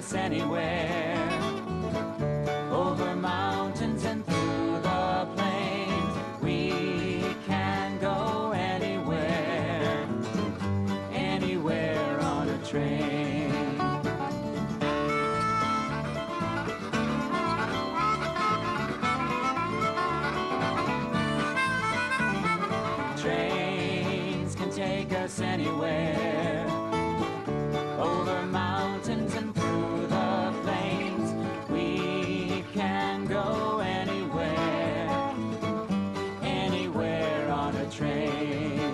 us anywhere. Over mountains and through the plains, we can go anywhere, anywhere on a train. Trains can take us anywhere, over mountains and through the plains, we can go anywhere, anywhere on a train.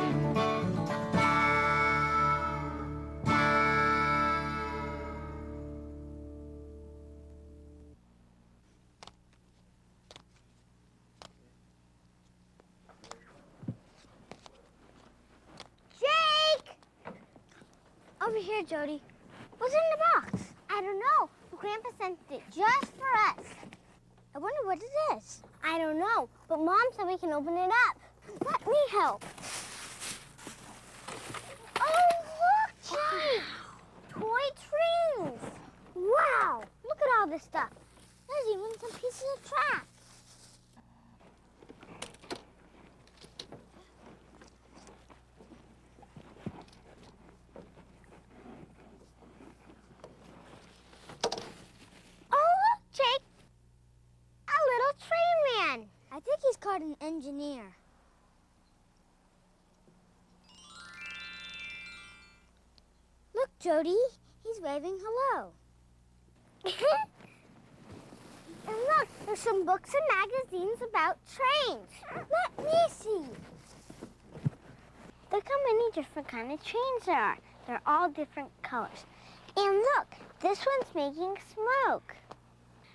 Jake! Over here, Jody. What's in the box? I don't know. Grandpa sent it just for us. I wonder what it is. I don't know, but Mom said we can open it up. Let me help. Oh, look, Jake! Toy trains. Wow! Look at all this stuff. There's even some pieces of track. Jake, a little train man. I think he's called an engineer. Look, Jody, he's waving hello. And look, there's some books and magazines about trains. Let me see. Look how many different kind of trains there are. They're all different colors. And look, this one's making smoke.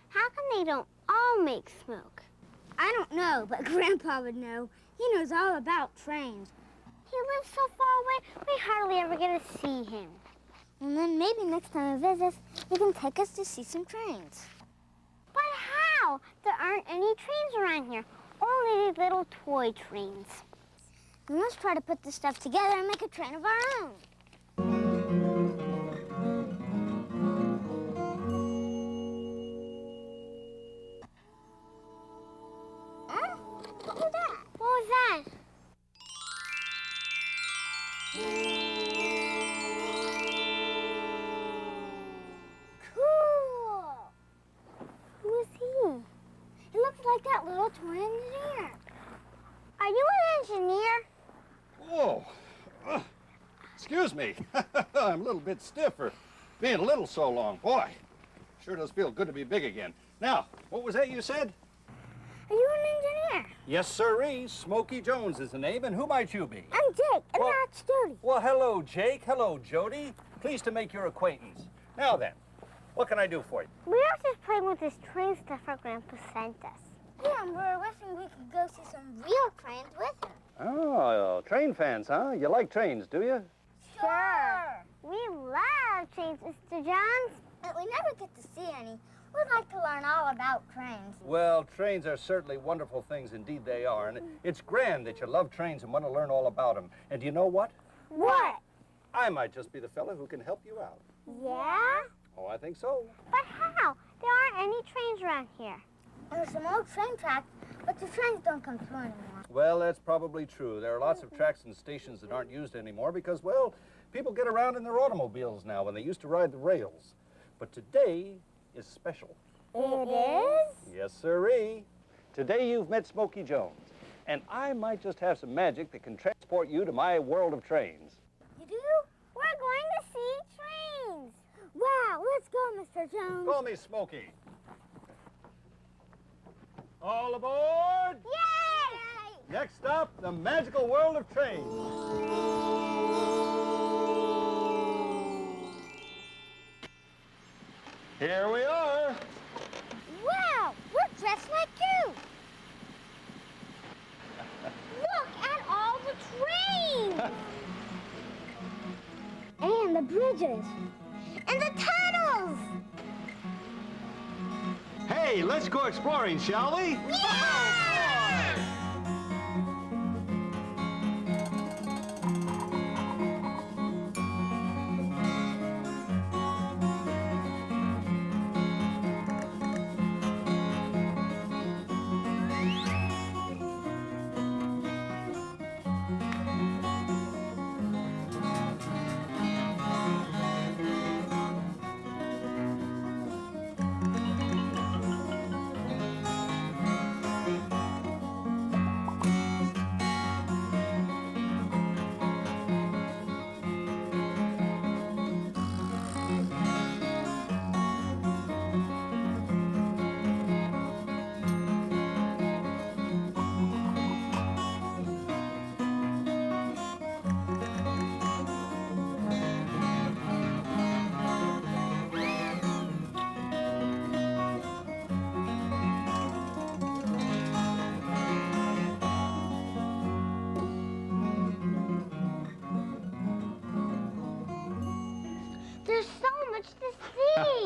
How come they don't all make smoke? I don't know, but Grandpa would know. He knows all about trains. He lives so far away, we hardly ever get to see him. And then maybe next time he visits, he can take us to see some trains. But how? There aren't any trains around here, only these little toy trains. And let's try to put this stuff together and make a train of our own. What was that? What was that? Cool. Who is he? He looks like that little toy engineer. Are you an engineer? Whoa. Excuse me. I'm a little bit stiff for being little so long. Boy, sure does feel good to be big again. Now, what was that you said? Are you an engineer? Yes, sirree. Smoky Jones is the name, and who might you be? I'm Jake, and Well- that's Jody. Well, hello, Jake. Hello, Jody. Pleased to make your acquaintance. Now then, what can I do for you? We were just playing with this train stuff our Grandpa sent us. Yeah, and we were wishing we could go see some real trains with him. Oh, train fans, huh? You like trains, do you? Sure. We love trains, Mr. Jones. But we never get to see any. We'd like to learn all about trains. Well, trains are certainly wonderful things, indeed they are. And it's grand that you love trains and want to learn all about them. And do you know what? What? I might just be the fella who can help you out. Yeah? Oh, I think so. But how? There aren't any trains around here. There's some old train tracks, but the trains don't come through anymore. Well, that's probably true. There are lots of tracks and stations that aren't used anymore because, well, people get around in their automobiles now when they used to ride the rails. But today is special. It is? Yes, sirree. Today you've met Smoky Jones, and I might just have some magic that can transport you to my world of trains. You do? We're going to see trains. Wow, let's go, Mr. Jones. Call me Smoky. All aboard! Yay! Next up, the magical world of trains. Here we are. Wow, we're dressed like you. Look at all the trains. And the bridges. And the tunnels. Hey, let's go exploring, shall we? Yeah!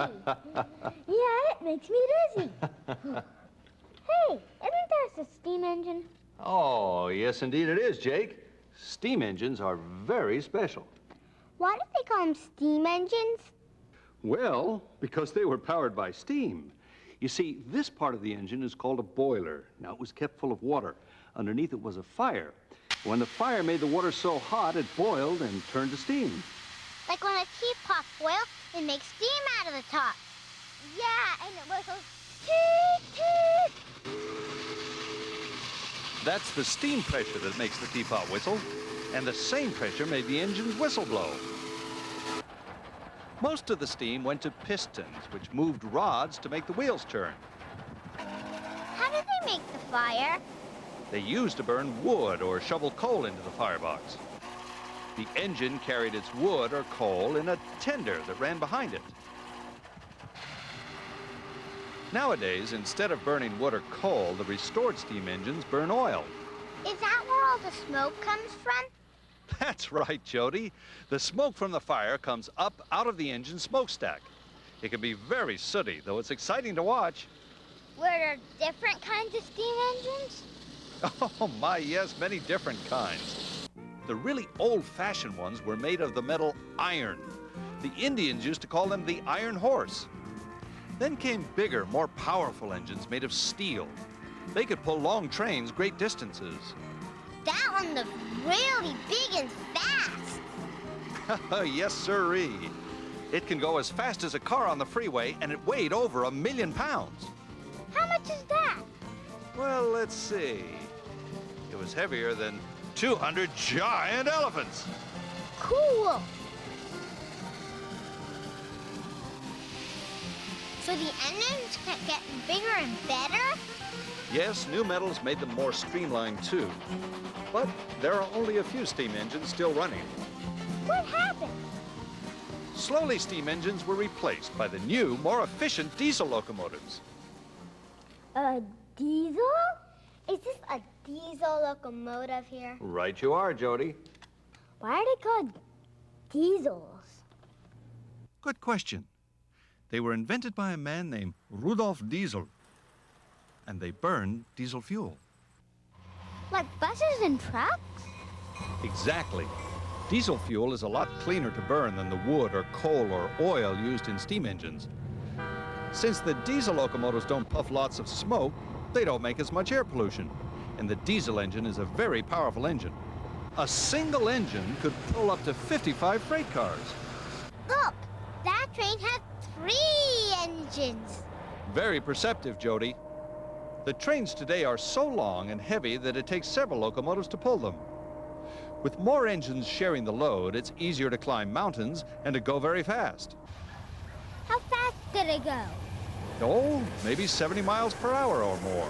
Yeah, it makes me dizzy. Hey, isn't there a steam engine? Oh, yes, indeed it is, Jake. Steam engines are very special. Why do they call them steam engines? Well, because they were powered by steam. You see, this part of the engine is called a boiler. Now, it was kept full of water. Underneath it was a fire. When the fire made the water so hot, it boiled and turned to steam. Like when a teapot boils, it makes steam out of the top. Yeah, and it whistles toot toot. That's the steam pressure that makes the teapot whistle, and the same pressure made the engine's whistle blow. Most of the steam went to pistons, which moved rods to make the wheels turn. How did they make the fire? They used to burn wood or shovel coal into the firebox. The engine carried its wood or coal in a tender that ran behind it. Nowadays, instead of burning wood or coal, the restored steam engines burn oil. Is that where all the smoke comes from? That's right, Jody. The smoke from the fire comes up out of the engine smokestack. It can be very sooty, though it's exciting to watch. Were there different kinds of steam engines? Oh my, yes, many different kinds. The really old-fashioned ones were made of the metal iron. The Indians used to call them the iron horse. Then came bigger, more powerful engines made of steel. They could pull long trains great distances. That one looks really big and fast. Yes, sirree. It can go as fast as a car on the freeway, and it weighed over 1 million pounds. How much is that? Well, let's see. It was heavier than 200 giant elephants. Cool. So the engines kept getting bigger and better? Yes, new metals made them more streamlined, too. But there are only a few steam engines still running. What happened? Slowly, steam engines were replaced by the new, more efficient diesel locomotives. A diesel? Is this a diesel locomotive here? Right you are, Jody. Why are they called diesels? Good question. They were invented by a man named Rudolf Diesel, and they burned diesel fuel. Like buses and trucks? Exactly. Diesel fuel is a lot cleaner to burn than the wood or coal or oil used in steam engines. Since the diesel locomotives don't puff lots of smoke, they don't make as much air pollution. And the diesel engine is a very powerful engine. A single engine could pull up to 55 freight cars. Look, that train has 3 engines. Very perceptive, Jody. The trains today are so long and heavy that it takes several locomotives to pull them. With more engines sharing the load, it's easier to climb mountains and to go very fast. How fast did it go? Oh, maybe 70 miles per hour or more.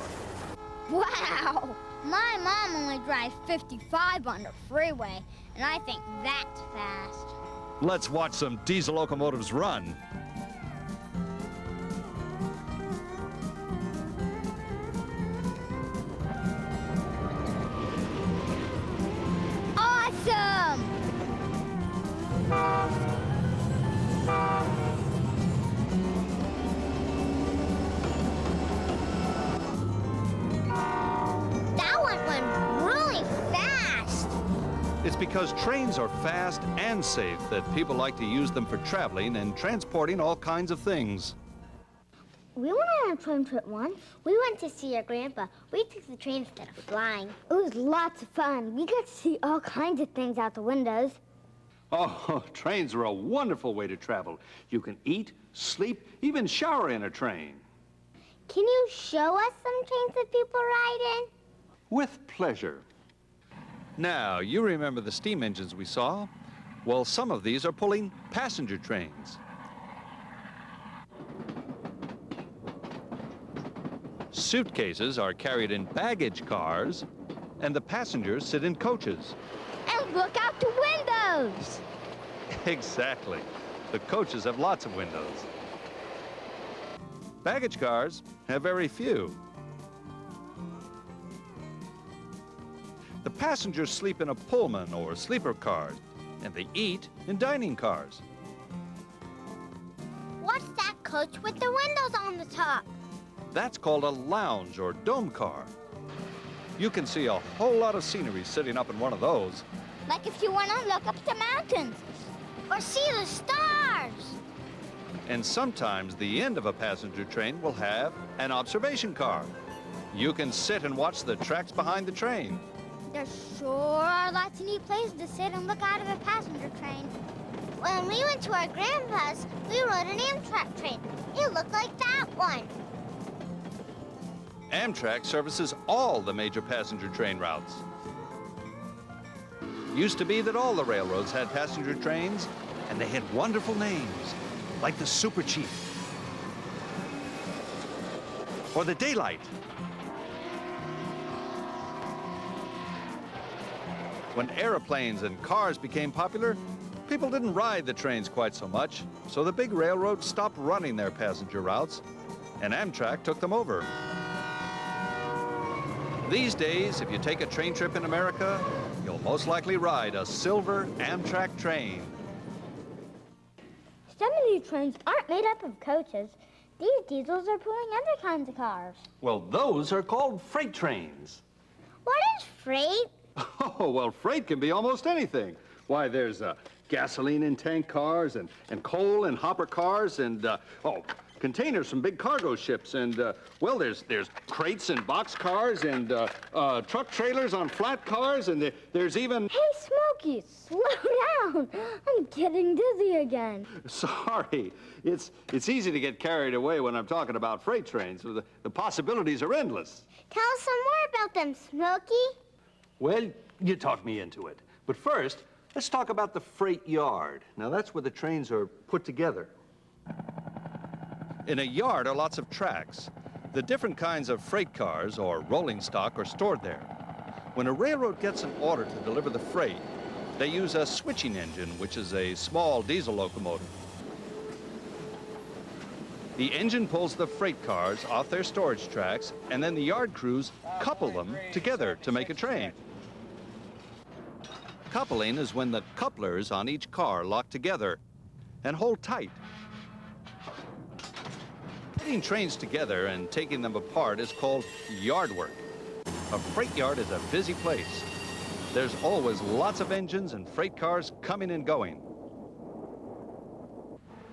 Wow! My mom only drives 55 on the freeway, and I think that's fast. Let's watch some diesel locomotives run. Awesome! That one went really fast. It's because trains are fast and safe that people like to use them for traveling and transporting all kinds of things. We went on a train trip once. We went to see our grandpa. We took the train instead of flying. It was lots of fun. We got to see all kinds of things out the windows. Oh, trains are a wonderful way to travel. You can eat, sleep, even shower in a train. Can you show us some trains that people ride in? With pleasure. Now, you remember the steam engines we saw? Well, some of these are pulling passenger trains. Suitcases are carried in baggage cars, and the passengers sit in coaches. And look out the windows! Exactly. The coaches have lots of windows. Baggage cars have very few. The passengers sleep in a Pullman or sleeper car, and they eat in dining cars. What's that coach with the windows on the top. That's called a lounge or dome car. You can see a whole lot of scenery sitting up in one of those. Like if you want to look up the mountains or see the stars. And sometimes the end of a passenger train will have an observation car. You can sit and watch the tracks behind the train. There sure are lots of neat places to sit and look out of a passenger train. When we went to our grandpa's, we rode an Amtrak train. It looked like that one. Amtrak services all the major passenger train routes. Used to be that all the railroads had passenger trains, and they had wonderful names, like the Super Chief, or the Daylight. When airplanes and cars became popular, people didn't ride the trains quite so much, so the big railroads stopped running their passenger routes, and Amtrak took them over. These days, if you take a train trip in America, you'll most likely ride a silver Amtrak train. Some of these trains aren't made up of coaches. These diesels are pulling other kinds of cars. Well, those are called freight trains. What is freight? Oh, well, freight can be almost anything. Why, there's gasoline in tank cars and coal in hopper cars and, containers from big cargo ships and, well, there's crates and box cars and truck trailers on flat cars and there's even... Hey, Smoky, slow down. I'm getting dizzy again. Sorry. It's easy to get carried away when I'm talking about freight trains. The possibilities are endless. Tell us some more about them, Smoky. Well, you talked me into it. But first, let's talk about the freight yard. Now, that's where the trains are put together. In a yard are lots of tracks. The different kinds of freight cars or rolling stock are stored there. When a railroad gets an order to deliver the freight, they use a switching engine, which is a small diesel locomotive. The engine pulls the freight cars off their storage tracks, and then the yard crews couple them together to make a train. Coupling is when the couplers on each car lock together and hold tight. Putting trains together and taking them apart is called yard work. A freight yard is a busy place. There's always lots of engines and freight cars coming and going.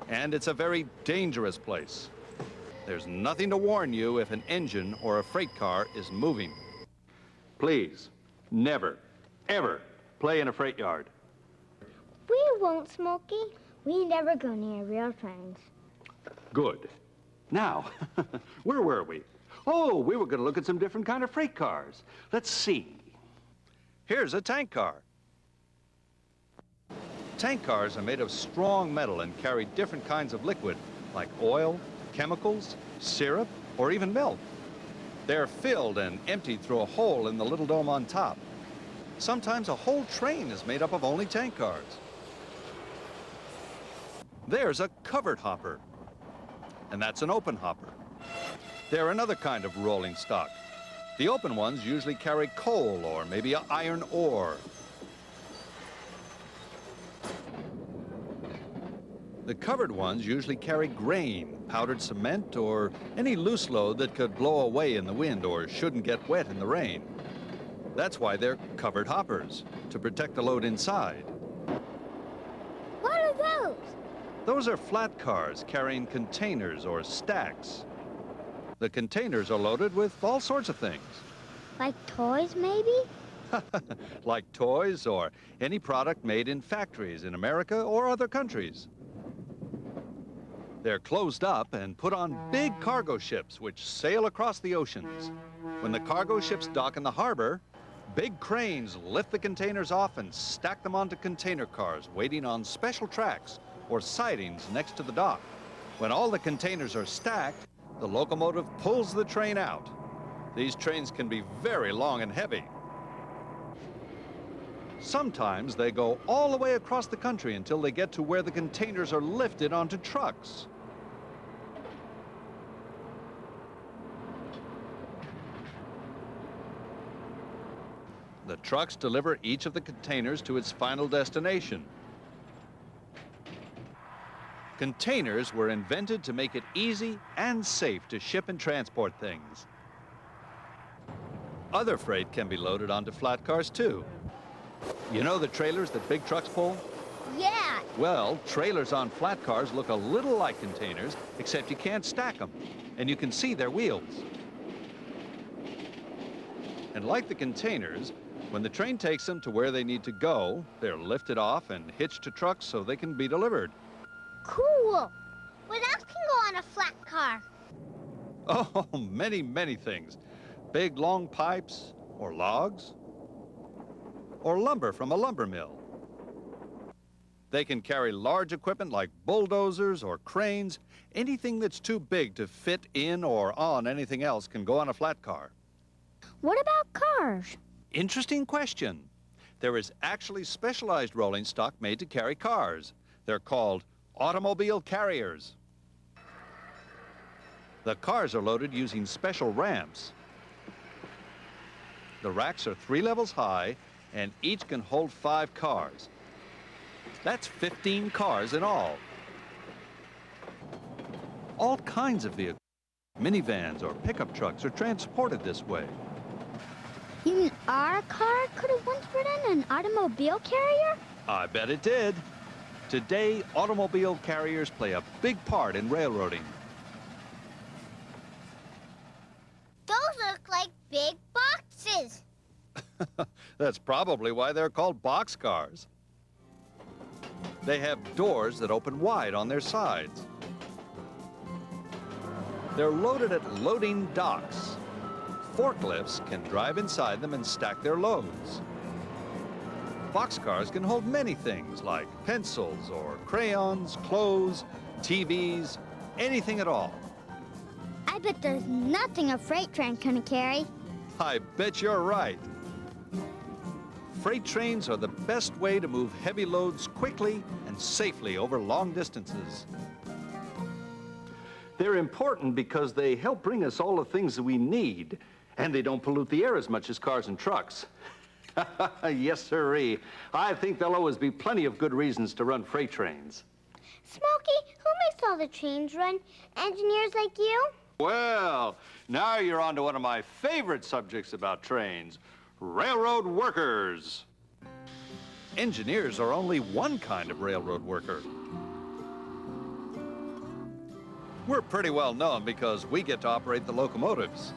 And it's a very dangerous place. There's nothing to warn you if an engine or a freight car is moving. Please, never, ever play in a freight yard. We won't, Smoky. We never go near real trains. Good. Now, where were we? Oh, we were going to look at some different kind of freight cars. Let's see. Here's a tank car. Tank cars are made of strong metal and carry different kinds of liquid, like oil, chemicals, syrup, or even milk. They're filled and emptied through a hole in the little dome on top. Sometimes a whole train is made up of only tank cars. There's a covered hopper, and that's an open hopper. They're another kind of rolling stock. The open ones usually carry coal or maybe an iron ore. The covered ones usually carry grain, powdered cement, or any loose load that could blow away in the wind or shouldn't get wet in the rain. That's why they're covered hoppers, to protect the load inside. What are those? Those are flat cars carrying containers or stacks. The containers are loaded with all sorts of things. Like toys, maybe? Like toys or any product made in factories in America or other countries. They're closed up and put on big cargo ships which sail across the oceans. When the cargo ships dock in the harbor, big cranes lift the containers off and stack them onto container cars waiting on special tracks or sidings next to the dock. When all the containers are stacked, the locomotive pulls the train out. These trains can be very long and heavy. Sometimes they go all the way across the country until they get to where the containers are lifted onto trucks. The trucks deliver each of the containers to its final destination. Containers were invented to make it easy and safe to ship and transport things. Other freight can be loaded onto flat cars, too. You know the trailers that big trucks pull? Yeah. Well, trailers on flat cars look a little like containers, except you can't stack them, and you can see their wheels. And like the containers, when the train takes them to where they need to go, they're lifted off and hitched to trucks so they can be delivered. Cool. What else can go on a flat car? Oh, many, many things. Big, long pipes, or logs, or lumber from a lumber mill. They can carry large equipment like bulldozers or cranes. Anything that's too big to fit in or on anything else can go on a flat car. What about cars? Interesting question. There is actually specialized rolling stock made to carry cars. They're called automobile carriers. The cars are loaded using special ramps. The racks are 3 levels high, and each can hold 5 cars. That's 15 cars in all. All kinds of vehicles, minivans or pickup trucks, are transported this way. You mean our car could have once ridden an automobile carrier? I bet it did. Today, automobile carriers play a big part in railroading. Those look like big boxes. That's probably why they're called boxcars. They have doors that open wide on their sides. They're loaded at loading docks. Forklifts can drive inside them and stack their loads. Boxcars can hold many things like pencils or crayons, clothes, TVs, anything at all. I bet there's nothing a freight train can carry. I bet you're right. Freight trains are the best way to move heavy loads quickly and safely over long distances. They're important because they help bring us all the things that we need, and they don't pollute the air as much as cars and trucks. Yes, sirree. I think there'll always be plenty of good reasons to run freight trains. Smoky, who makes all the trains run? Engineers like you? Well, now you're on to one of my favorite subjects about trains, railroad workers. Engineers are only one kind of railroad worker. We're pretty well known because we get to operate the locomotives.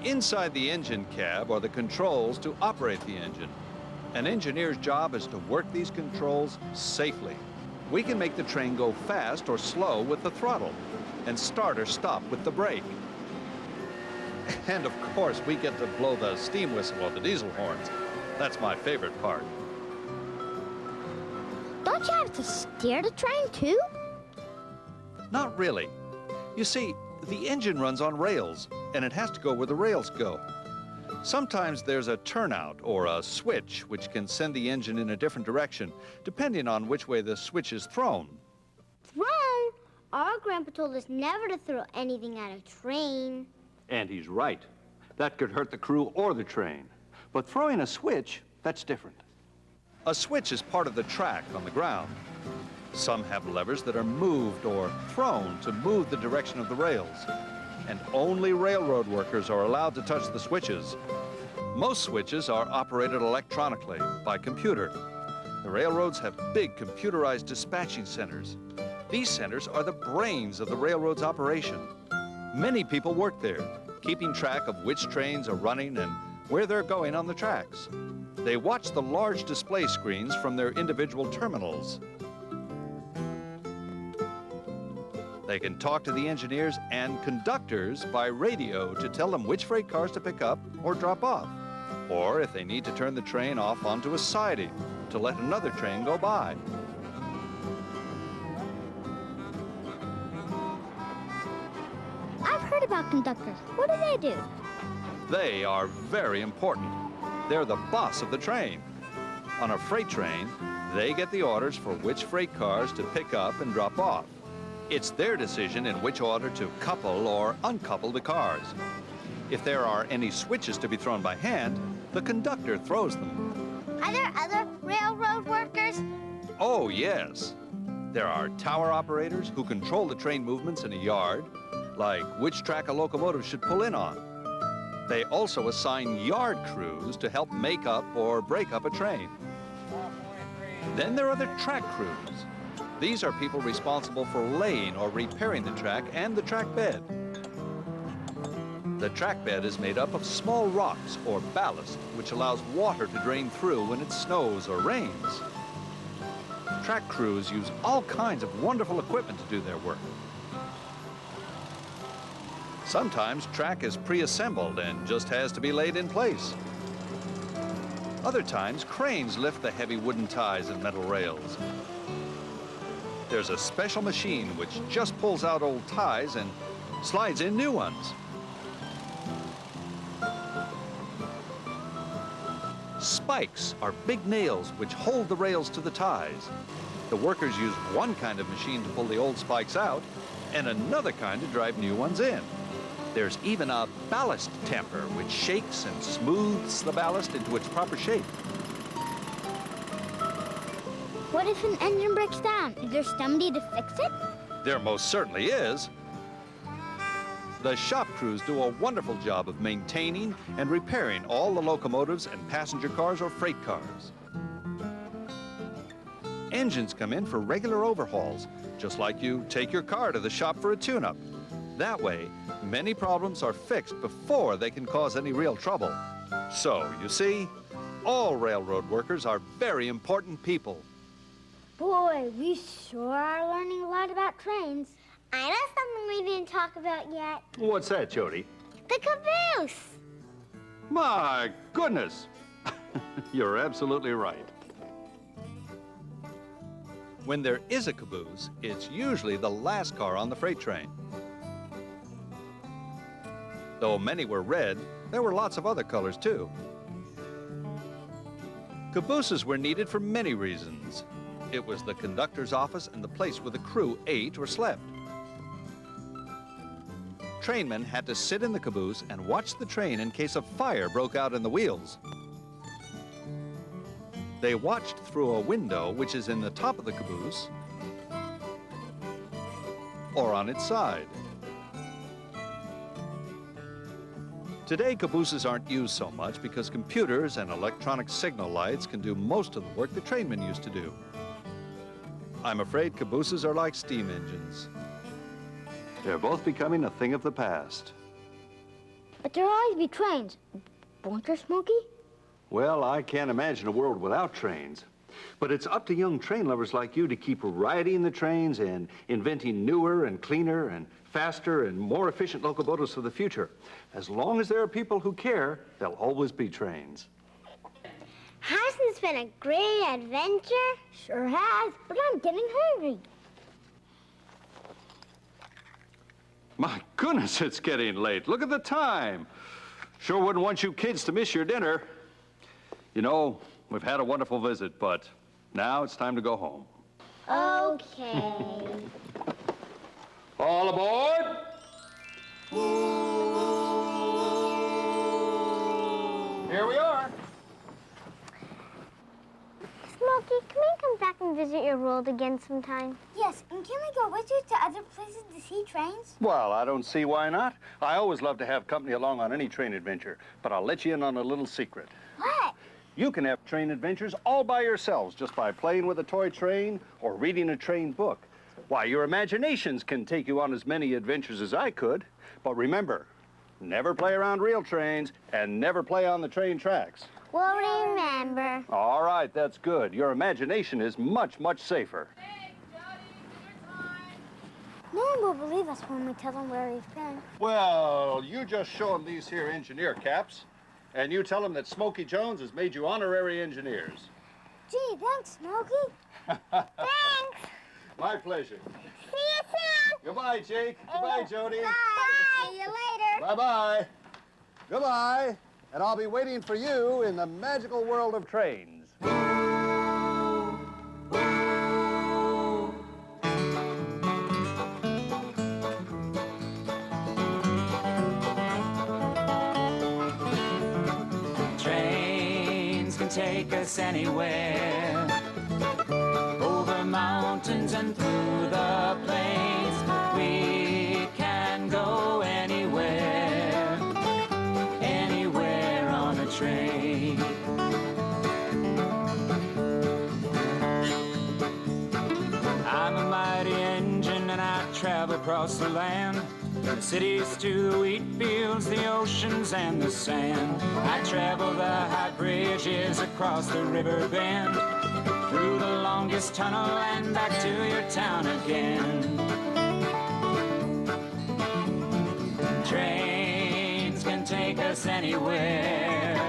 Inside the engine cab are the controls to operate the engine. An engineer's job is to work these controls safely. We can make the train go fast or slow with the throttle, and start or stop with the brake. And of course, we get to blow the steam whistle or the diesel horns. That's my favorite part. Don't you have to steer the train too? Not really. You see, the engine runs on rails, and it has to go where the rails go. Sometimes there's a turnout or a switch which can send the engine in a different direction, depending on which way the switch is thrown. Thrown? Our grandpa told us never to throw anything at a train. And he's right. That could hurt the crew or the train. But throwing a switch, that's different. A switch is part of the track on the ground. Some have levers that are moved or thrown to move the direction of the rails. And only railroad workers are allowed to touch the switches. Most switches are operated electronically by computer. The railroads have big computerized dispatching centers. These centers are the brains of the railroad's operation. Many people work there, keeping track of which trains are running and where they're going on the tracks. They watch the large display screens from their individual terminals. They can talk to the engineers and conductors by radio to tell them which freight cars to pick up or drop off, or if they need to turn the train off onto a siding to let another train go by. I've heard about conductors. What do they do? They are very important. They're the boss of the train. On a freight train, they get the orders for which freight cars to pick up and drop off. It's their decision in which order to couple or uncouple the cars. If there are any switches to be thrown by hand, the conductor throws them. Are there other railroad workers? Oh, yes. There are tower operators who control the train movements in a yard, like which track a locomotive should pull in on. They also assign yard crews to help make up or break up a train. Then there are the track crews. These are people responsible for laying or repairing the track and the track bed. The track bed is made up of small rocks or ballast, which allows water to drain through when it snows or rains. Track crews use all kinds of wonderful equipment to do their work. Sometimes track is pre-assembled and just has to be laid in place. Other times, cranes lift the heavy wooden ties and metal rails. There's a special machine which just pulls out old ties and slides in new ones. Spikes are big nails which hold the rails to the ties. The workers use one kind of machine to pull the old spikes out and another kind to drive new ones in. There's even a ballast tamper which shakes and smooths the ballast into its proper shape. What if an engine breaks down? Is there somebody to fix it? There most certainly is. The shop crews do a wonderful job of maintaining and repairing all the locomotives and passenger cars or freight cars. Engines come in for regular overhauls, just like you take your car to the shop for a tune-up. That way, many problems are fixed before they can cause any real trouble. So, you see, all railroad workers are very important people. Boy, we sure are learning a lot about trains. I know something we didn't talk about yet. What's that, Jody? The caboose. My goodness! You're absolutely right. When there is a caboose, it's usually the last car on the freight train. Though many were red, there were lots of other colors too. Cabooses were needed for many reasons. It was the conductor's office and the place where the crew ate or slept. Trainmen had to sit in the caboose and watch the train in case a fire broke out in the wheels. They watched through a window which is in the top of the caboose or on its side. Today, cabooses aren't used so much because computers and electronic signal lights can do most of the work the trainmen used to do. I'm afraid cabooses are like steam engines. They're both becoming a thing of the past. But there'll always be trains, won't there, Smoky? Well, I can't imagine a world without trains. But it's up to young train lovers like you to keep riding the trains and inventing newer and cleaner and faster and more efficient locomotives for the future. As long as there are people who care, there'll always be trains. Hasn't this been a great adventure? Sure has, but I'm getting hungry. My goodness, it's getting late. Look at the time. Sure wouldn't want you kids to miss your dinner. You know, we've had a wonderful visit, but now it's time to go home. Okay. All aboard! Here we are. Smoky, can we come back and visit your world again sometime? Yes, and can we go with you to other places to see trains? Well, I don't see why not. I always love to have company along on any train adventure, but I'll let you in on a little secret. What? You can have train adventures all by yourselves just by playing with a toy train or reading a train book. Why, your imaginations can take you on as many adventures as I could. But remember, never play around real trains and never play on the train tracks. We'll remember. All right, that's good. Your imagination is much, much safer. No one will believe us when we tell them where we've been. Well, you just show them these here engineer caps, and you tell them that Smoky Jones has made you honorary engineers. Gee, thanks, Smoky. Thanks. My pleasure. See you soon. Goodbye, Jake. Goodbye, Jody. Bye. See you later. Bye-bye. Goodbye. And I'll be waiting for you in the magical world of trains. Trains can take us anywhere. and through the plains. We can go anywhere, anywhere on a train. I'm a mighty engine and I travel across the land, from the cities to the wheat fields, the oceans and the sand. I travel the high bridges across the river bend, through the longest tunnel and back to your town again. Trains can take us anywhere,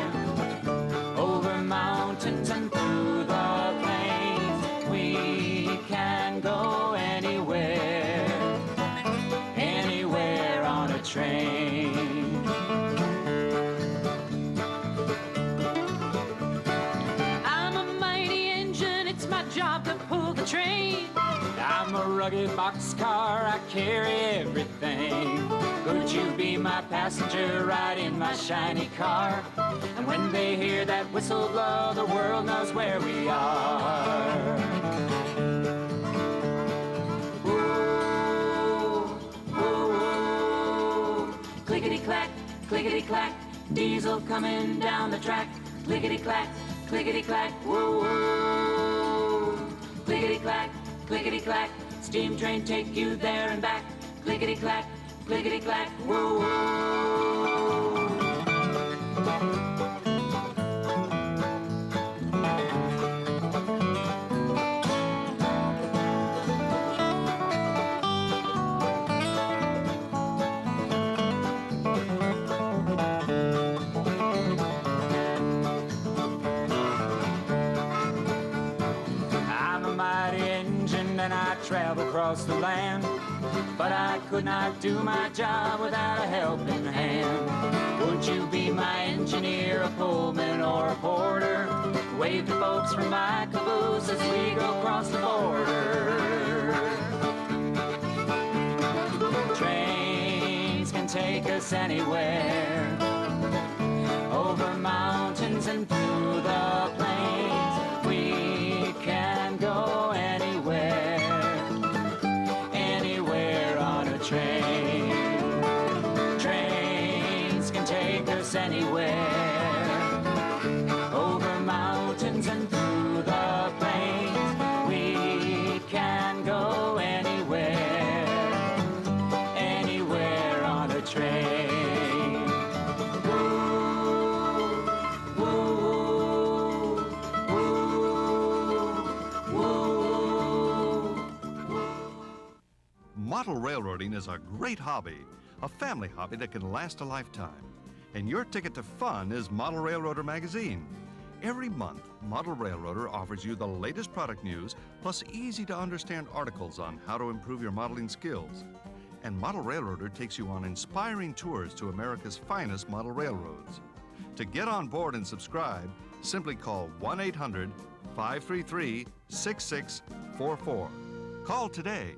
over mountains and through the plains. We can go anywhere, anywhere on a train. I'm a mighty engine, it's my job to pull the train. I'm a rugged boxcar, I carry everything. Could you be my passenger, ride in my shiny car? And when they hear that whistle blow, the world knows where we are. Woo, woo, woo. Clickety-clack, clickety-clack, diesel coming down the track. Clickety-clack, clickety-clack, woo, woo. Clickety-clack, clickety-clack, steam train take you there and back. Clickety-clack, clickety-clack, woo, woo. I'm a mighty engine and I travel across the land, but I could not do my job without a helping hand. Would you be my engineer, a pullman, or a porter? Wave to folks from my caboose as we go across the border. Trains can take us anywhere, over mountains and through the plains. We can go anywhere, anywhere on a train. Trains can take us anywhere, over mountains and through the plains. We can go anywhere, anywhere on a train. Woo, woo, woo, woo. Model railroading is a great hobby, a family hobby that can last a lifetime. And your ticket to fun is Model Railroader magazine. Every month, Model Railroader offers you the latest product news, plus easy-to-understand articles on how to improve your modeling skills. And Model Railroader takes you on inspiring tours to America's finest model railroads. To get on board and subscribe, simply call 1-800-533-6644. Call today.